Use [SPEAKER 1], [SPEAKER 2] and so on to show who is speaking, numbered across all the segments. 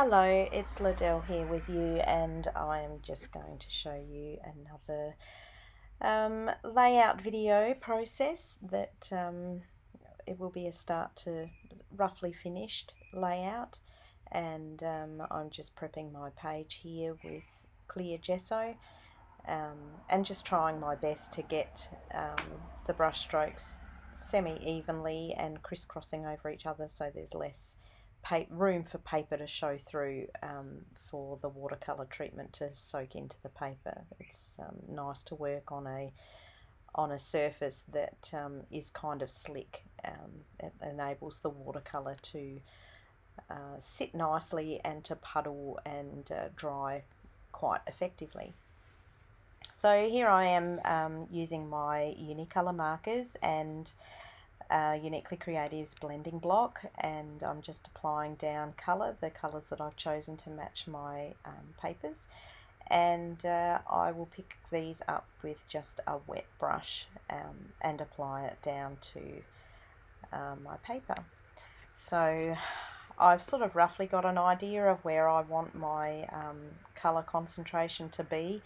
[SPEAKER 1] Hello, it's Liddell here with you, and I'm just going to show you another layout video process that it will be a start to roughly finished layout. And I'm just prepping my page here with clear gesso, and just trying my best to get the brush strokes semi-evenly and crisscrossing over each other so there's less room for paper to show through, for the watercolor treatment to soak into the paper. It's nice to work on a surface that is kind of slick. It enables the watercolor to sit nicely and to puddle and dry quite effectively. So here I am using my Unicolor markers and Uniquely Creative's blending block, and I'm just applying down colour, the colours that I've chosen to match my papers, and I will pick these up with just a wet brush and apply it down to my paper. So I've sort of roughly got an idea of where I want my colour concentration to be.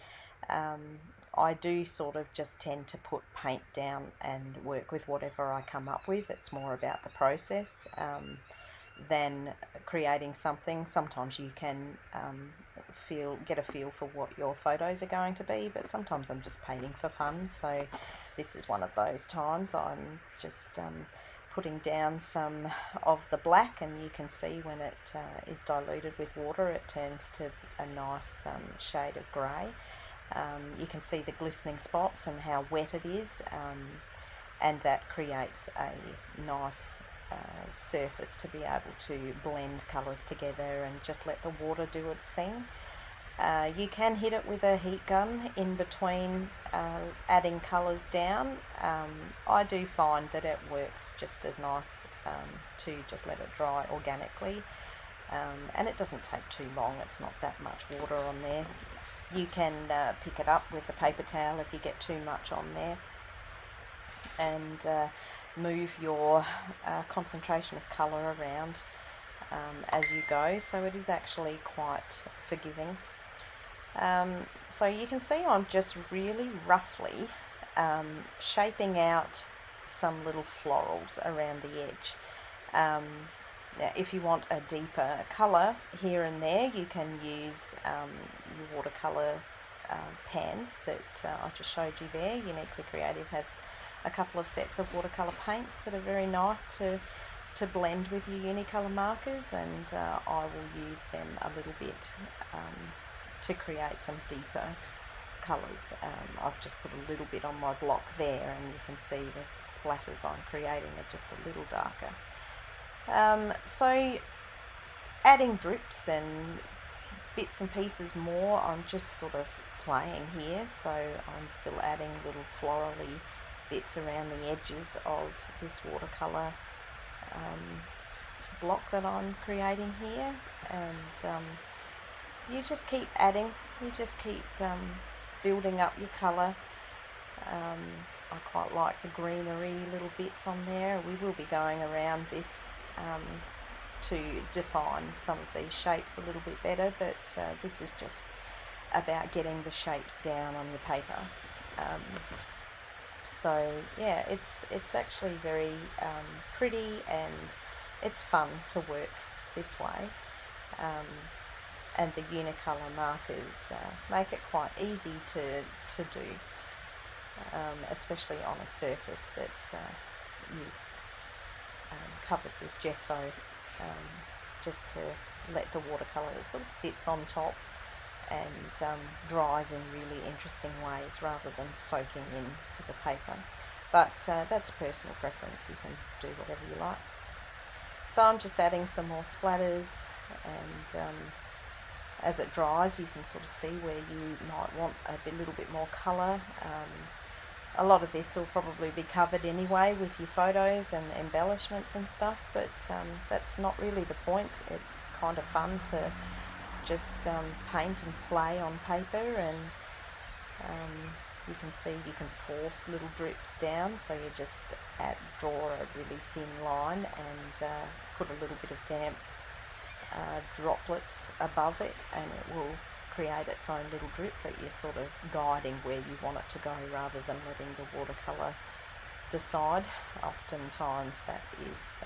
[SPEAKER 1] I do sort of just tend to put paint down and work with whatever I come up with. It's more about the process than creating something. Sometimes you can get a feel for what your photos are going to be, but sometimes I'm just painting for fun. So this is one of those times. I'm just putting down some of the black, and you can see when it is diluted with water it turns to a nice shade of grey. You can see the glistening spots and how wet it is, and that creates a nice surface to be able to blend colours together and just let the water do its thing. You can hit it with a heat gun in between adding colours down. I do find that it works just as nice to just let it dry organically, and it doesn't take too long. It's not that much water on there. You can pick it up with a paper towel if you get too much on there, and move your concentration of colour around as you go, so it is actually quite forgiving. So you can see I'm just really roughly shaping out some little florals around the edge. Now, if you want a deeper colour here and there, you can use your watercolour pans that I just showed you there. Uniquely Creative have a couple of sets of watercolour paints that are very nice to blend with your Unicolor markers, and I will use them a little bit to create some deeper colours. I've just put a little bit on my block there, and you can see the splatters I'm creating are just a little darker. So adding drips and bits and pieces more, I'm just sort of playing here, so I'm still adding little florally bits around the edges of this watercolour block that I'm creating here, and you just keep adding, you just keep building up your colour. I quite like the greenery little bits on there. We will be going around this to define some of these shapes a little bit better, but this is just about getting the shapes down on your paper. So yeah, it's actually very pretty, and it's fun to work this way. And the Unicolor markers make it quite easy to do, especially on a surface that you've covered with gesso, just to let the watercolour sort of sits on top and dries in really interesting ways rather than soaking into the paper. But that's personal preference, you can do whatever you like. So I'm just adding some more splatters, and as it dries you can sort of see where you might want a little bit more colour. A lot of this will probably be covered anyway with your photos and embellishments and stuff, but that's not really the point. It's kind of fun to just paint and play on paper, and you can see you can force little drips down, so you just draw a really thin line and put a little bit of damp droplets above it, and it will create its own little drip, but you're sort of guiding where you want it to go rather than letting the watercolour decide. Oftentimes that is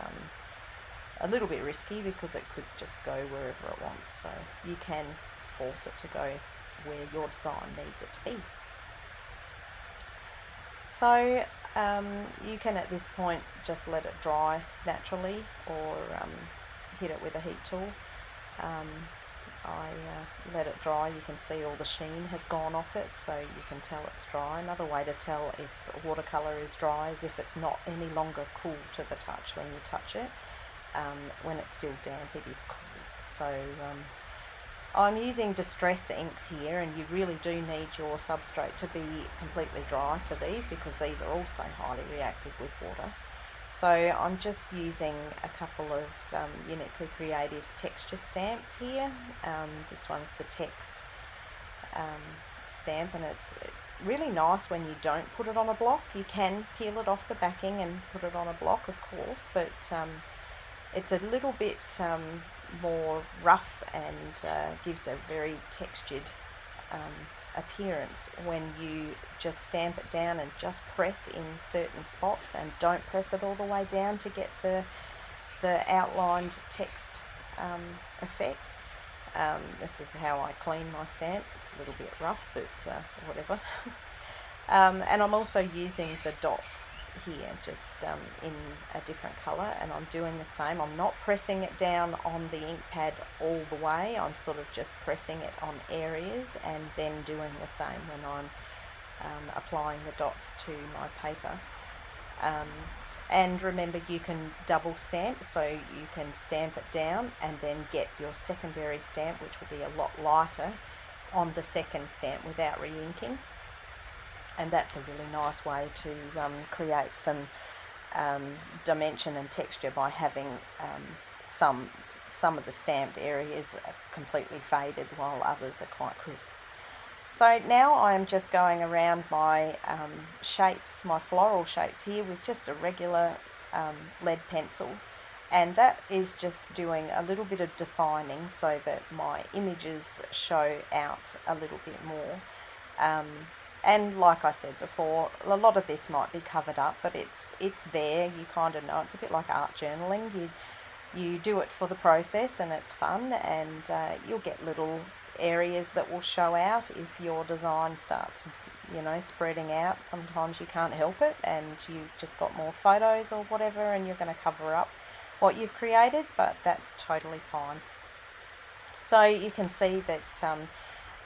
[SPEAKER 1] a little bit risky because it could just go wherever it wants, so you can force it to go where your design needs it to be. So you can at this point just let it dry naturally, or hit it with a heat tool. I let it dry. You can see all the sheen has gone off it, so you can tell it's dry. Another way to tell if watercolour is dry is if it's not any longer cool to the touch when you touch it. When it's still damp, it is cool. So I'm using distress inks here, and you really do need your substrate to be completely dry for these, because these are also highly reactive with water. So I'm just using a couple of Uniquely Creative's texture stamps here. This one's the text stamp, and it's really nice when you don't put it on a block. You can peel it off the backing and put it on a block, of course, but it's a little bit more rough and gives a very textured appearance when you just stamp it down and just press in certain spots, and don't press it all the way down to get the outlined text effect. This is how I clean my stamps. It's a little bit rough, but whatever. And I'm also using the dots here, just in a different colour, and I'm doing the same. I'm not pressing it down on the ink pad all the way. I'm sort of just pressing it on areas and then doing the same when I'm applying the dots to my paper. And remember, you can double stamp, so you can stamp it down and then get your secondary stamp, which will be a lot lighter, on the second stamp without re-inking. And that's a really nice way to create some dimension and texture by having some of the stamped areas completely faded while others are quite crisp. So now I'm just going around my shapes, my floral shapes here, with just a regular lead pencil, and that is just doing a little bit of defining so that my images show out a little bit more. And like I said before, a lot of this might be covered up, but it's there. You kind of know. It's a bit like art journaling. You do it for the process, and it's fun, and you'll get little areas that will show out if your design starts, spreading out. Sometimes you can't help it, and you've just got more photos or whatever, and you're going to cover up what you've created, but that's totally fine. So you can see that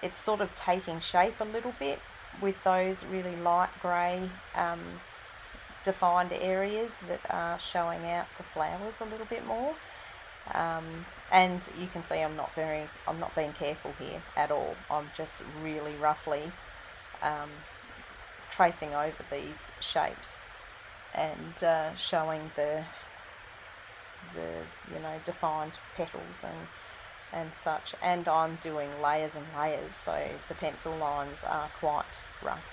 [SPEAKER 1] it's sort of taking shape a little bit with those really light grey defined areas that are showing out the flowers a little bit more. And you can see I'm not being careful here at all. I'm just really roughly tracing over these shapes and showing the defined petals and such, and I'm doing layers and layers, so the pencil lines are quite rough.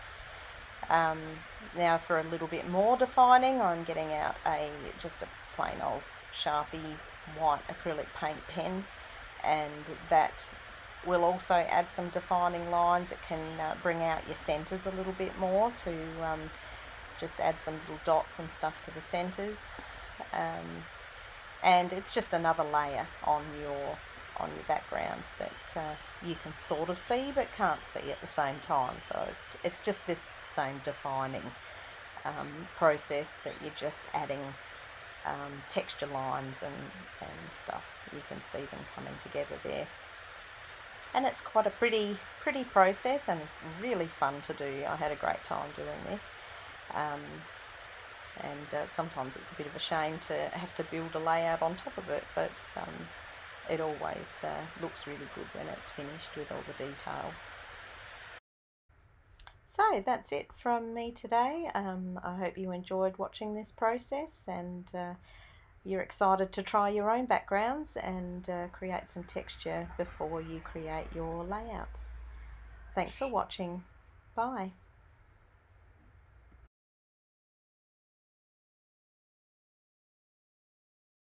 [SPEAKER 1] Now for a little bit more defining, I'm getting out just a plain old Sharpie white acrylic paint pen, and that will also add some defining lines. It can bring out your centres a little bit more to just add some little dots and stuff to the centres, and it's just another layer on your background that you can sort of see but can't see at the same time. So it's just this same defining process that you're just adding texture lines and stuff. You can see them coming together there, and it's quite a pretty process and really fun to do. I had a great time doing this, and sometimes it's a bit of a shame to have to build a layout on top of it, but it always looks really good when it's finished with all the details. So that's it from me today. I hope you enjoyed watching this process, and you're excited to try your own backgrounds and create some texture before you create your layouts. Thanks for watching. Bye.